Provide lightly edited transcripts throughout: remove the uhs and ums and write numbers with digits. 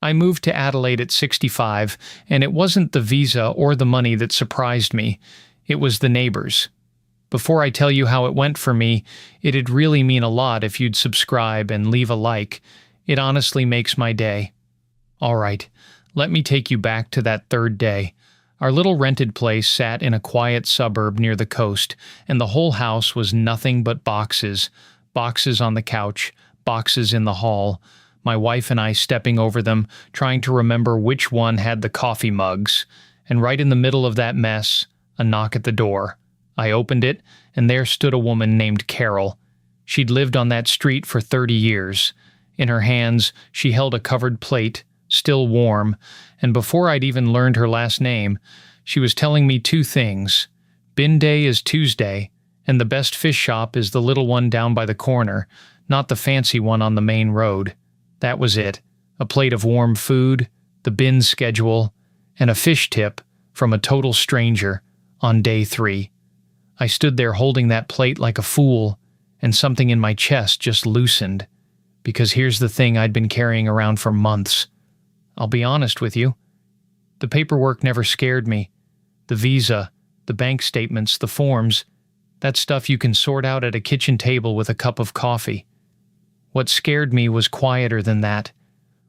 I moved to Adelaide at 65, and it wasn't the visa or the money that surprised me. It was the neighbors. Before I tell you how it went for me, it'd really mean a lot if you'd subscribe and leave a like. It honestly makes my day. All right, let me take you back to that third day. Our little rented place sat in a quiet suburb near the coast, and the whole house was nothing but boxes. Boxes on the couch, boxes in the hall. My wife and I stepping over them, trying to remember which one had the coffee mugs. And right in the middle of that mess, a knock at the door. I opened it, and there stood a woman named Carol. She'd lived on that street for 30 years. In her hands, she held a covered plate, still warm, and before I'd even learned her last name, she was telling me two things. Bin day is Tuesday, and the best fish shop is the little one down by the corner, not the fancy one on the main road. That was it. A plate of warm food, the bin schedule, and a fish tip from a total stranger on day 3. I stood there holding that plate like a fool, and something in my chest just loosened. Because here's the thing I'd been carrying around for months. I'll be honest with you. The paperwork never scared me. The visa, the bank statements, the forms, that stuff you can sort out at a kitchen table with a cup of coffee. What scared me was quieter than that.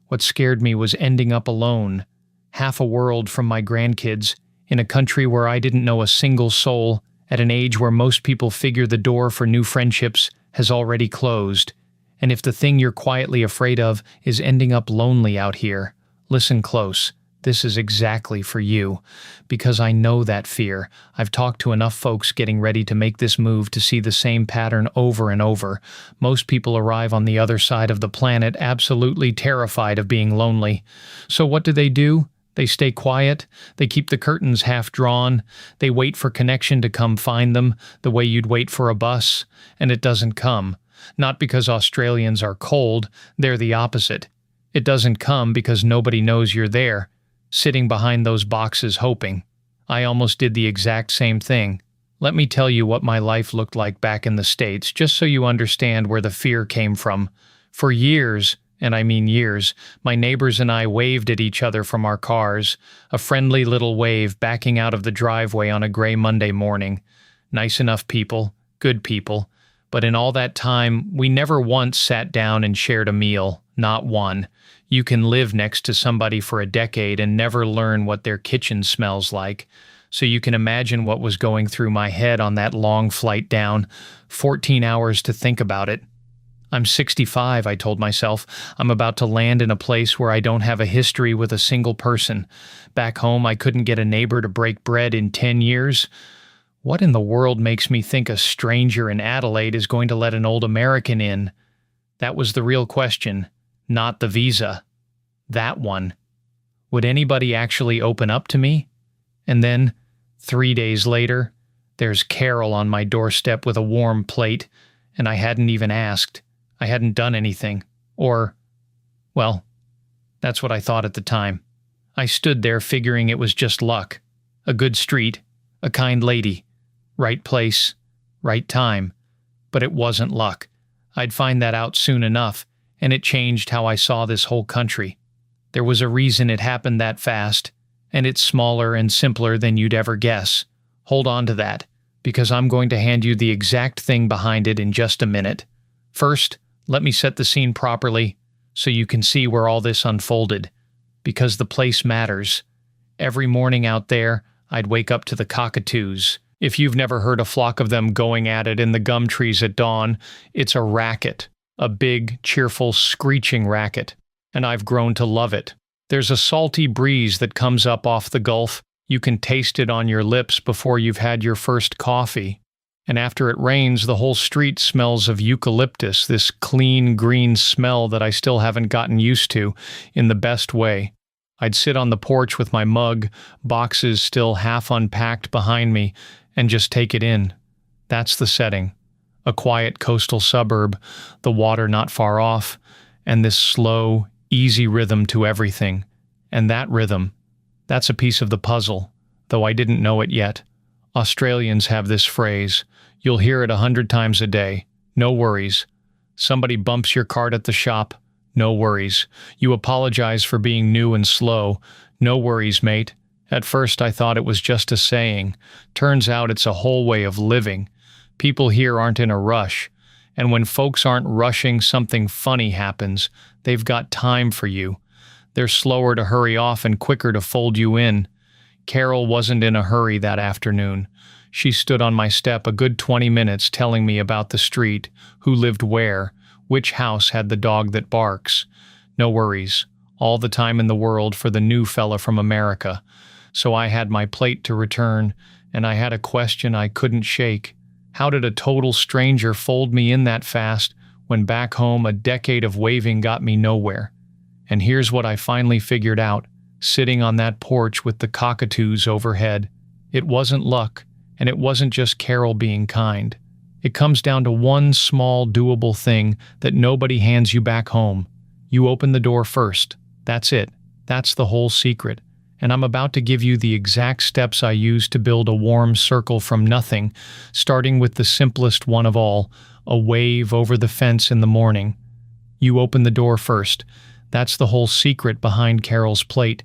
What scared me was ending up alone, half a world from my grandkids, in a country where I didn't know a single soul, at an age where most people figure the door for new friendships has already closed. And if the thing you're quietly afraid of is ending up lonely out here, listen close. This is exactly for you. Because I know that fear. I've talked to enough folks getting ready to make this move to see the same pattern over and over. Most people arrive on the other side of the planet absolutely terrified of being lonely. So what do? They stay quiet. They keep the curtains half drawn. They wait for connection to come find them, the way you'd wait for a bus. And it doesn't come. Not because Australians are cold. They're the opposite. It doesn't come because nobody knows you're there, sitting behind those boxes hoping. I almost did the exact same thing. Let me tell you what my life looked like back in the States, just so you understand where the fear came from. For years, and I mean years, my neighbors and I waved at each other from our cars, a friendly little wave backing out of the driveway on a gray Monday morning. Nice enough people, good people, but in all that time, we never once sat down and shared a meal, not one. You can live next to somebody for a decade and never learn what their kitchen smells like. So you can imagine what was going through my head on that long flight down, 14 hours to think about it. I'm 65, I told myself. I'm about to land in a place where I don't have a history with a single person. Back home, I couldn't get a neighbor to break bread in 10 years. What in the world makes me think a stranger in Adelaide is going to let an old American in? That was the real question. Not the visa. That one. Would anybody actually open up to me? And then, 3 days later, there's Carol on my doorstep with a warm plate, and I hadn't even asked. I hadn't done anything. Or, well, that's what I thought at the time. I stood there figuring it was just luck. A good street, a kind lady, right place, right time. But it wasn't luck. I'd find that out soon enough, and it changed how I saw this whole country. There was a reason it happened that fast, and it's smaller and simpler than you'd ever guess. Hold on to that, because I'm going to hand you the exact thing behind it in just a minute. First, let me set the scene properly so you can see where all this unfolded, because the place matters. Every morning out there, I'd wake up to the cockatoos. If you've never heard a flock of them going at it in the gum trees at dawn, it's a racket. A big, cheerful, screeching racket, and I've grown to love it. There's a salty breeze that comes up off the Gulf. You can taste it on your lips before you've had your first coffee. And after it rains, the whole street smells of eucalyptus, this clean, green smell that I still haven't gotten used to in the best way. I'd sit on the porch with my mug, boxes still half unpacked behind me, and just take it in. That's the setting. A quiet coastal suburb, the water not far off, and this slow, easy rhythm to everything. And that rhythm, that's a piece of the puzzle, though I didn't know it yet. Australians have this phrase. You'll hear it 100 times a day. No worries. Somebody bumps your cart at the shop. No worries. You apologize for being new and slow. No worries, mate. At first I thought it was just a saying. Turns out it's a whole way of living. People here aren't in a rush. And when folks aren't rushing, something funny happens. They've got time for you. They're slower to hurry off and quicker to fold you in. Carol wasn't in a hurry that afternoon. She stood on my step a good 20 minutes telling me about the street, who lived where, which house had the dog that barks. No worries. All the time in the world for the new fella from America. So I had my plate to return, and I had a question I couldn't shake. How did a total stranger fold me in that fast when back home a decade of waving got me nowhere? And here's what I finally figured out, sitting on that porch with the cockatoos overhead. It wasn't luck, and it wasn't just Carol being kind. It comes down to one small, doable thing that nobody hands you back home. You open the door first. That's it. That's the whole secret. And I'm about to give you the exact steps I used to build a warm circle from nothing, starting with the simplest one of all, a wave over the fence in the morning. You open the door first. That's the whole secret behind Carol's plate,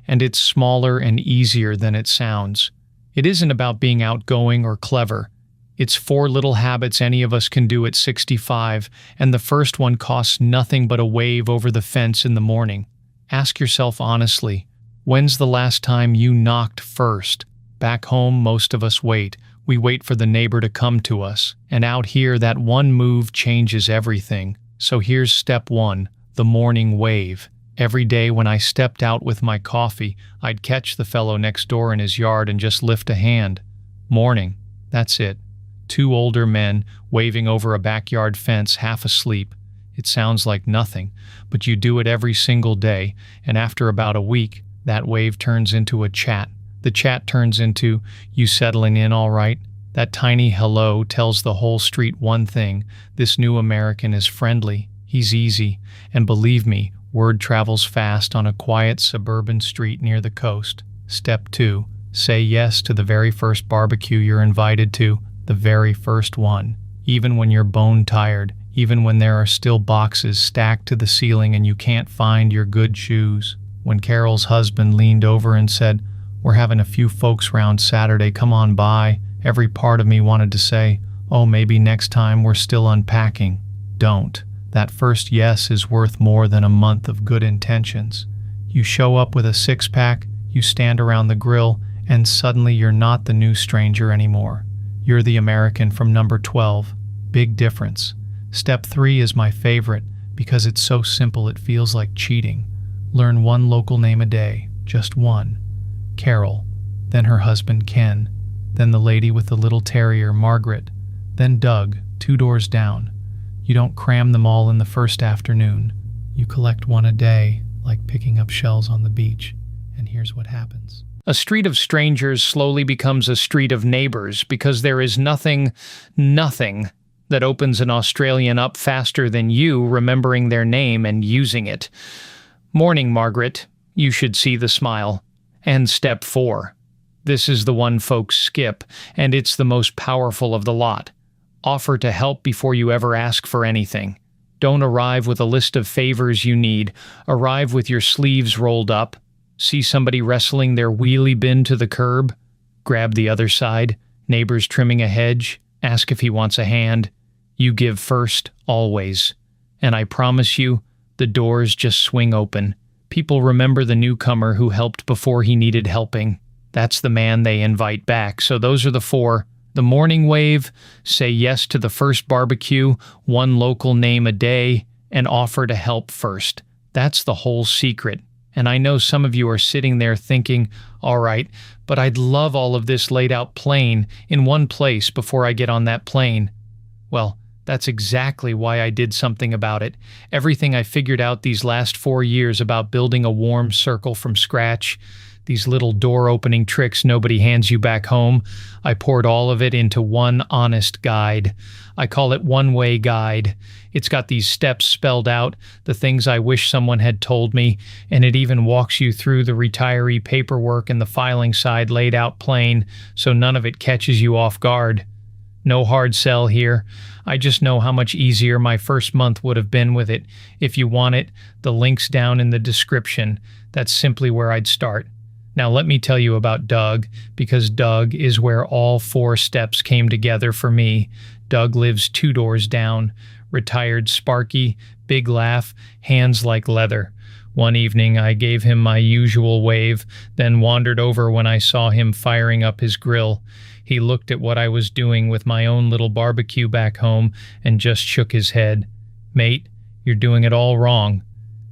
and it's smaller and easier than it sounds. It isn't about being outgoing or clever. It's 4 little habits any of us can do at 65, and the first one costs nothing but a wave over the fence in the morning. Ask yourself honestly, when's the last time you knocked first? Back home, most of us wait. We wait for the neighbor to come to us. And out here, that one move changes everything. So here's step 1, the morning wave. Every day when I stepped out with my coffee, I'd catch the fellow next door in his yard and just lift a hand. Morning. That's it. 2 older men waving over a backyard fence, half asleep. It sounds like nothing, but you do it every single day, and after about a week, that wave turns into a chat. The chat turns into, "You settling in all right?" That tiny hello tells the whole street one thing: this new American is friendly, he's easy, and believe me, word travels fast on a quiet suburban street near the coast. Step 2, say yes to the very first barbecue you're invited to, the very first one. Even when you're bone tired, even when there are still boxes stacked to the ceiling and you can't find your good shoes. When Carol's husband leaned over and said, "We're having a few folks round Saturday, come on by," every part of me wanted to say, "Oh, maybe next time, we're still unpacking." Don't. That first yes is worth more than a month of good intentions. You show up with a 6-pack, you stand around the grill, and suddenly you're not the new stranger anymore. You're the American from number 12. Big difference. Step 3 is my favorite because it's so simple it feels like cheating. Learn 1 local name a day, just 1. Carol, then her husband Ken, then the lady with the little terrier Margaret, then Doug, 2 doors down. You don't cram them all in the first afternoon. You collect 1 a day, like picking up shells on the beach. And here's what happens. A street of strangers slowly becomes a street of neighbors because there is nothing that opens an Australian up faster than you remembering their name and using it. Morning, Margaret. You should see the smile. And step 4. This is the one folks skip, and it's the most powerful of the lot. Offer to help before you ever ask for anything. Don't arrive with a list of favors you need. Arrive with your sleeves rolled up. See somebody wrestling their wheelie bin to the curb? Grab the other side. Neighbors trimming a hedge? Ask if he wants a hand. You give first, always. And I promise you, the doors just swing open. People remember the newcomer who helped before he needed helping. That's the man they invite back. So those are the 4. The morning wave, say yes to the first barbecue, 1 local name a day, and offer to help first. That's the whole secret. And I know some of you are sitting there thinking, all right, but I'd love all of this laid out plain in one place before I get on that plane. Well, that's exactly why I did something about it. Everything I figured out these last 4 years about building a warm circle from scratch, these little door-opening tricks nobody hands you back home, I poured all of it into one honest guide. I call it OnewayGuide. It's got these steps spelled out, the things I wish someone had told me, and it even walks you through the retiree paperwork and the filing side laid out plain, so none of it catches you off guard. No hard sell here. I just know how much easier my first month would have been with it. If you want it, the link's down in the description. That's simply where I'd start. Now let me tell you about Doug, because Doug is where all 4 steps came together for me. Doug lives 2 doors down. Retired Sparky, big laugh, hands like leather. One evening I gave him my usual wave, then wandered over when I saw him firing up his grill. He looked at what I was doing with my own little barbecue back home and just shook his head. "Mate, you're doing it all wrong."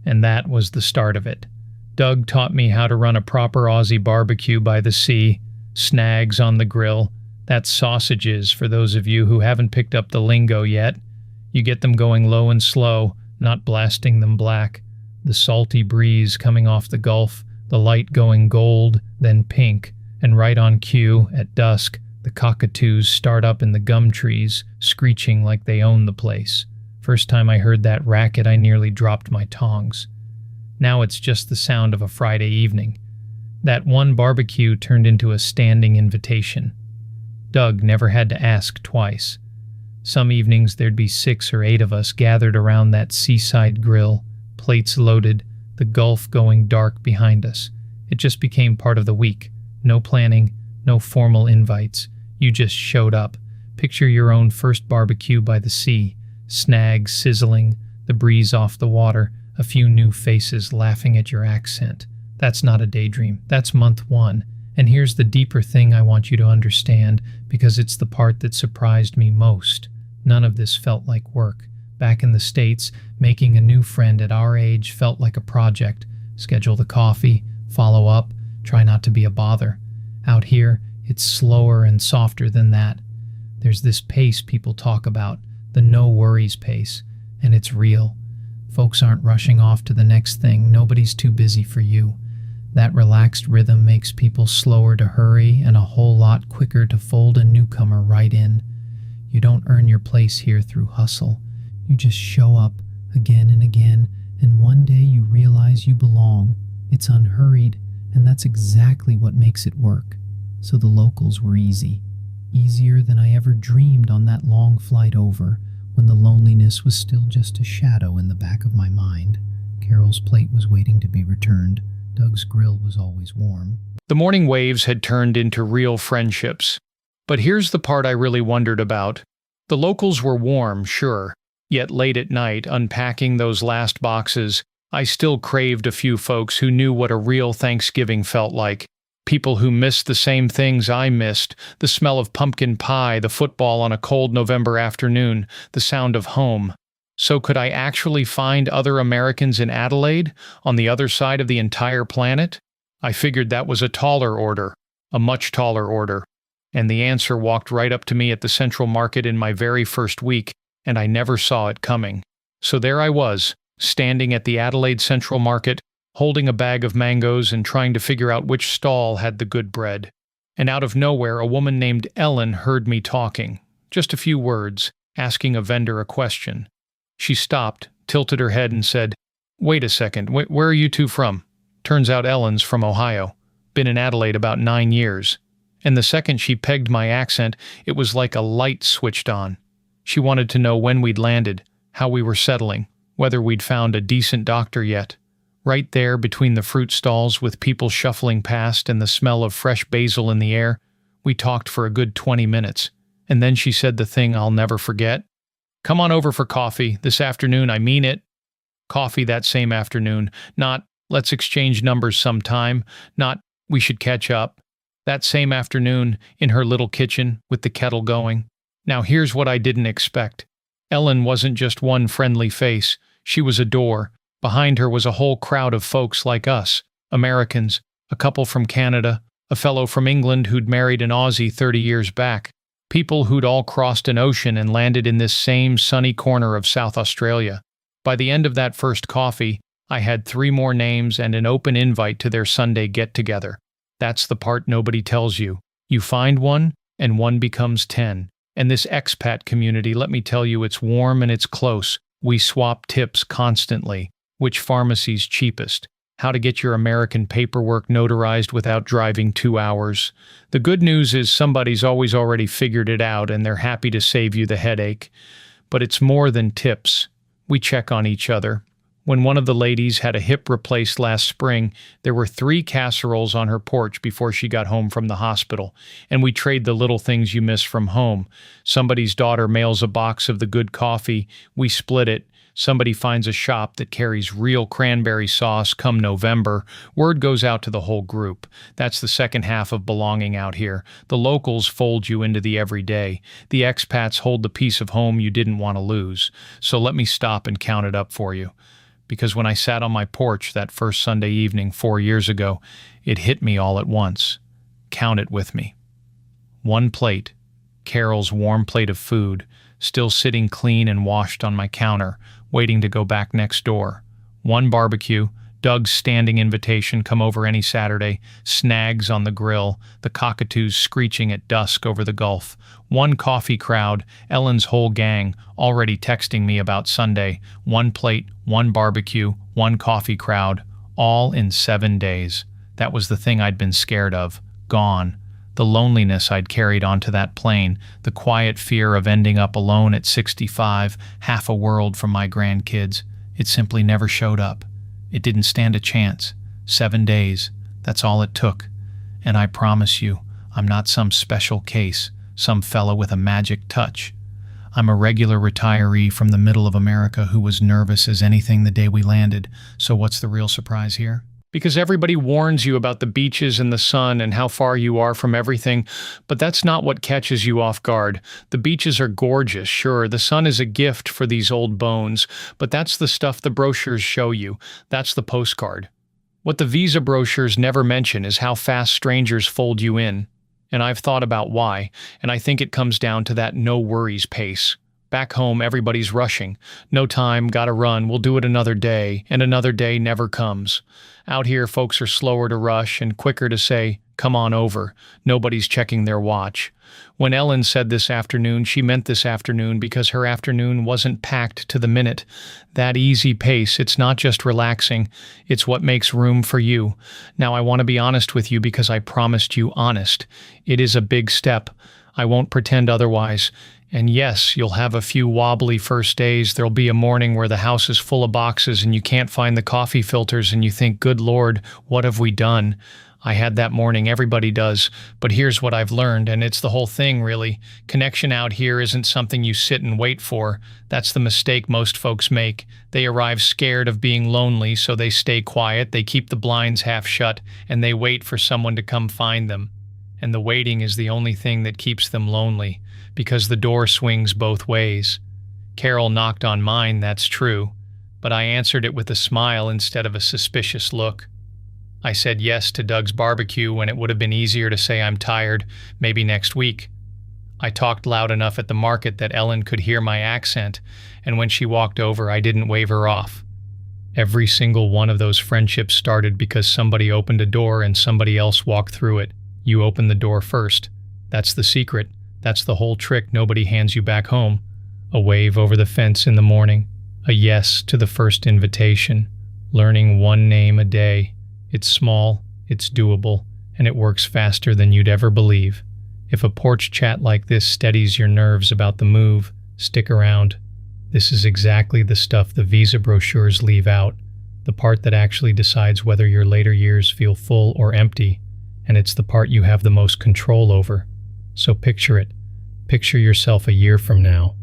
And that was the start of it. Doug taught me how to run a proper Aussie barbecue by the sea. Snags on the grill. That's sausages for those of you who haven't picked up the lingo yet. You get them going low and slow, not blasting them black. The salty breeze coming off the Gulf, the light going gold, then pink, and right on cue, at dusk, the cockatoos start up in the gum trees, screeching like they own the place. First time I heard that racket, I nearly dropped my tongs. Now it's just the sound of a Friday evening. That one barbecue turned into a standing invitation. Doug never had to ask twice. Some evenings there'd be 6 or 8 of us gathered around that seaside grill, plates loaded, the Gulf going dark behind us. It just became part of the week. No planning, no formal invites. You just showed up. Picture your own first barbecue by the sea. Snags sizzling, the breeze off the water, a few new faces laughing at your accent. That's not a daydream. That's month 1. And here's the deeper thing I want you to understand, because it's the part that surprised me most. None of this felt like work. Back in the States, making a new friend at our age felt like a project. Schedule the coffee, follow up, try not to be a bother. Out here, it's slower and softer than that. There's this pace people talk about, the no worries pace, and it's real. Folks aren't rushing off to the next thing. Nobody's too busy for you. That relaxed rhythm makes people slower to hurry and a whole lot quicker to fold a newcomer right in. You don't earn your place here through hustle. You just show up again and again, and one day you realize you belong. It's unhurried, and that's exactly what makes it work. So the locals were easy. Easier than I ever dreamed on that long flight over, when the loneliness was still just a shadow in the back of my mind. Carol's plate was waiting to be returned. Doug's grill was always warm. The morning waves had turned into real friendships. But here's the part I really wondered about. The locals were warm, sure. Yet late at night, unpacking those last boxes, I still craved a few folks who knew what a real Thanksgiving felt like. People who missed the same things I missed, the smell of pumpkin pie, the football on a cold November afternoon, the sound of home. So could I actually find other Americans in Adelaide, on the other side of the entire planet? I figured that was a taller order, a much taller order. And the answer walked right up to me at the Central Market in my very first week, and I never saw it coming. So there I was, standing at the Adelaide Central Market, holding a bag of mangoes and trying to figure out which stall had the good bread. And out of nowhere, a woman named Ellen heard me talking. Just a few words, asking a vendor a question. She stopped, tilted her head and said, "Wait a second, where are you two from?" Turns out Ellen's from Ohio. Been in Adelaide about 9 years. And the second she pegged my accent, it was like a light switched on. She wanted to know when we'd landed, how we were settling, whether we'd found a decent doctor yet. Right there between the fruit stalls with people shuffling past and the smell of fresh basil in the air, we talked for a good 20 minutes. And then she said the thing I'll never forget. "Come on over for coffee this afternoon, I mean it." Coffee that same afternoon, not "let's exchange numbers sometime," not "we should catch up." That same afternoon, in her little kitchen, with the kettle going. Now here's what I didn't expect. Ellen wasn't just one friendly face, she was a door. Behind her was a whole crowd of folks like us, Americans, a couple from Canada, a fellow from England who'd married an Aussie 30 years back. People who'd all crossed an ocean and landed in this same sunny corner of South Australia. By the end of that first coffee, I had 3 more names and an open invite to their Sunday get-together. That's the part nobody tells you. You find one, and one becomes 10. And this expat community, let me tell you, it's warm and it's close. We swap tips constantly. Which pharmacy's cheapest? How to get your American paperwork notarized without driving 2 hours. The good news is somebody's always already figured it out and they're happy to save you the headache. But it's more than tips. We check on each other. When one of the ladies had a hip replaced last spring, there were 3 casseroles on her porch before she got home from the hospital, and we trade the little things you miss from home. Somebody's daughter mails a box of the good coffee, we split it. Somebody finds a shop that carries real cranberry sauce come November. Word goes out to the whole group. That's the second half of belonging out here. The locals fold you into the everyday. The expats hold the piece of home you didn't want to lose. So let me stop and count it up for you. Because when I sat on my porch that first Sunday evening 4 years ago, it hit me all at once. Count it with me. 1 plate, Carol's warm plate of food, still sitting clean and washed on my counter, waiting to go back next door. 1 barbecue, Doug's standing invitation, come over any Saturday, snags on the grill, the cockatoos screeching at dusk over the Gulf. 1 coffee crowd, Ellen's whole gang, already texting me about Sunday. 1 plate, 1 barbecue, 1 coffee crowd, all in 7 days. That was the thing I'd been scared of. Gone. The loneliness I'd carried onto that plane, the quiet fear of ending up alone at 65, half a world from my grandkids. It simply never showed up. It didn't stand a chance. 7 days. That's all it took. And I promise you, I'm not some special case, some fella with a magic touch. I'm a regular retiree from the middle of America who was nervous as anything the day we landed. So what's the real surprise here? Because everybody warns you about the beaches and the sun and how far you are from everything, but that's not what catches you off guard. The beaches are gorgeous, sure, the sun is a gift for these old bones, but that's the stuff the brochures show you. That's the postcard. What the visa brochures never mention is how fast strangers fold you in. And I've thought about why, and I think it comes down to that no-worries pace. Back home, everybody's rushing. No time, gotta run, we'll do it another day, and another day never comes. Out here, folks are slower to rush and quicker to say, come on over. Nobody's checking their watch. When Ellen said this afternoon, she meant this afternoon because her afternoon wasn't packed to the minute. That easy pace, it's not just relaxing, it's what makes room for you. Now, I want to be honest with you because I promised you honest. It is a big step. I won't pretend otherwise. And yes, you'll have a few wobbly first days. There'll be a morning where the house is full of boxes and you can't find the coffee filters and you think, good Lord, what have we done? I had that morning, everybody does. But here's what I've learned, and it's the whole thing, really. Connection out here isn't something you sit and wait for. That's the mistake most folks make. They arrive scared of being lonely, so they stay quiet, they keep the blinds half shut, and they wait for someone to come find them. And the waiting is the only thing that keeps them lonely, because the door swings both ways. Carol knocked on mine, that's true, but I answered it with a smile instead of a suspicious look. I said yes to Doug's barbecue when it would have been easier to say I'm tired, maybe next week. I talked loud enough at the market that Ellen could hear my accent, and when she walked over, I didn't wave her off. Every single one of those friendships started because somebody opened a door and somebody else walked through it. You open the door first. That's the secret. That's the whole trick nobody hands you back home. A wave over the fence in the morning. A yes to the first invitation. Learning 1 name a day. It's small, it's doable, and it works faster than you'd ever believe. If a porch chat like this steadies your nerves about the move, stick around. This is exactly the stuff the visa brochures leave out. The part that actually decides whether your later years feel full or empty. And it's the part you have the most control over. So picture it. Picture yourself a year from now.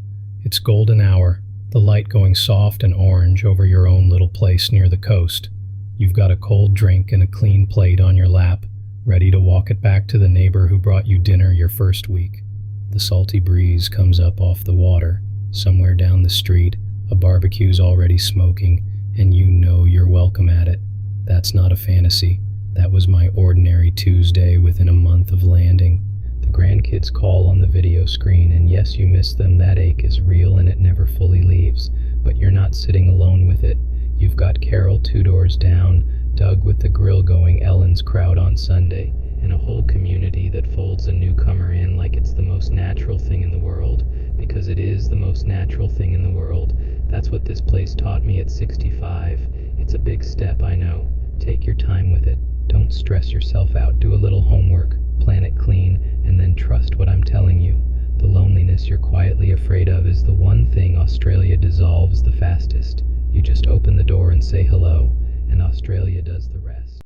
It's golden hour, the light going soft and orange over your own little place near the coast. You've got a cold drink and a clean plate on your lap, ready to walk it back to the neighbor who brought you dinner your first week. The salty breeze comes up off the water. Somewhere down the street, a barbecue's already smoking, and you know you're welcome at it. That's not a fantasy. That was my ordinary Tuesday within a month of landing. The grandkids call on the video screen, and yes, you miss them. That ache is real and it never fully leaves. But you're not sitting alone with it. You've got Carol 2 doors down, Doug with the grill going, Ellen's crowd on Sunday, and a whole community that folds a newcomer in like it's the most natural thing in the world, because it is the most natural thing in the world. That's what this place taught me at 65. It's a big step, I know. Take your time with it. Don't stress yourself out. Do a little homework, plan it clean, and then trust what I'm telling you. The loneliness you're quietly afraid of is the one thing Australia dissolves the fastest. You just open the door and say hello, and Australia does the